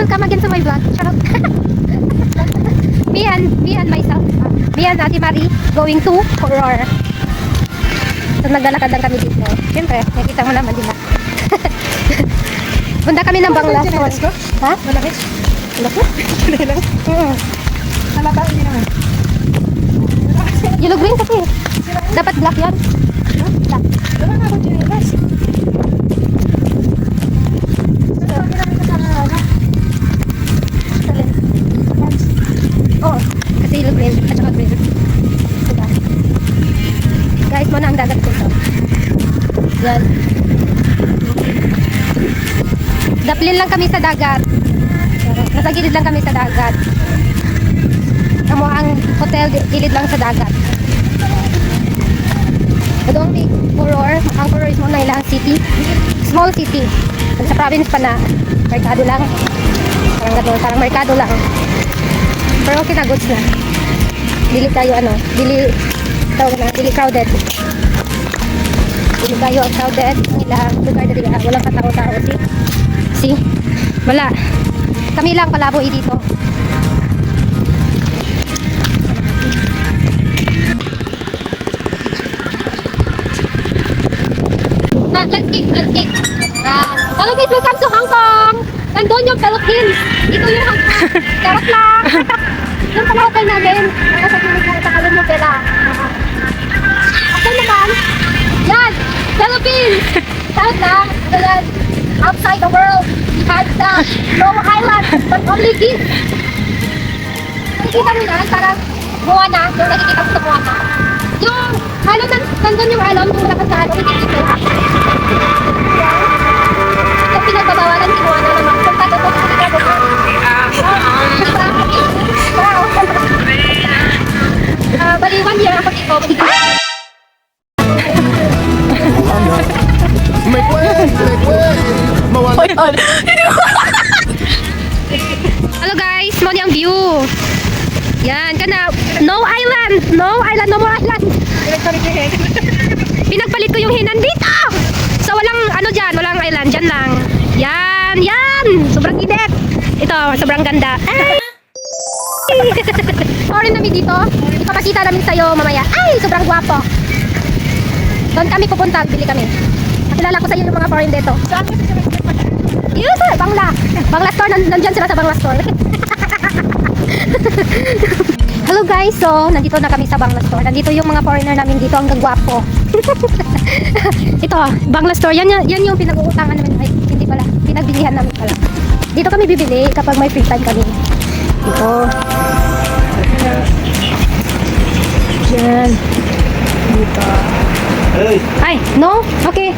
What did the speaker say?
welcome again to my vlog. Charot. me and myself. Me and Ate Marie going to Horror. So naglalakad lang kami dito. Siyempre, nakita mo naman nila. Punta kami ng Banglas. Ha? Malaki? Malaki? Malaki? Halata, hindi naman. Yellow green kasi. Dapat black yan. Black. Wala nga ako chinelas. Sabi namin kasama na. Oo. Kasi yellow green at saka green. Diba? Guys, muna ang dagat dito. Yan. Daplin lang kami sa dagat. Nasa gilid lang kami sa dagat. Amo ang hotel, gilid lang sa dagat. Doon may Horror. Ang Horror is muna ilang city. Small city. Sa province pa na. Merkado lang. Parang gano'n. Parang merkado lang. Pero okay na, goods na. Dili tayo dili crowded. Dili tayo ang crowded. Ilang lugar na dili. Walang katao-tao. See? Wala. Kami lang palabo dito. Let's kick. Hello guys, welcome to Hong Kong. Nandun yung Philippines. Ito yung Hong Kong. Charot lang. Yung pala hotel namin. Kaya sa pinagkakalan mo pala. Ako naman. Yan. Philippines. Charot lang. Ayan. Outside the world. We had the no island. But only this. Nakikita mo yan. Parang Moana. Yung nakikita mo sa Moana. Yung island, nandun yung island. Yung wala ka sa island. Yung pinagbabawalan si Moana naman. Kung tato ko, sigurado ko. Baliwan niya ako dito. May kwet! Mawala. Hello guys, mo ang view. Yan, kana no island, no more island. Pinagpalit ko yung hinan dito. So walang ano diyan, walang island diyan lang. Yan. Sobrang init. Ito, sobrang ganda. Foreign namin dito. Ipapakita namin sa'yo mamaya. Ay, sobrang gwapo. Doon kami pupunta, bili kami. Nakilala ko sa iyo yung mga foreign dito. Yes, Bangla store, nandyan sila sa Bangla store. Hello guys, so nandito na kami sa Bangla store. Nandito yung mga foreigner namin dito, ang gagwapo. Ito, Bangla store, yan yung pinag-uutangan namin. Ay, hindi pala, pinagbilihan namin pala. Dito kami bibili kapag may free time kami. Dito. Diyan. Dito. Ay, no? Okay.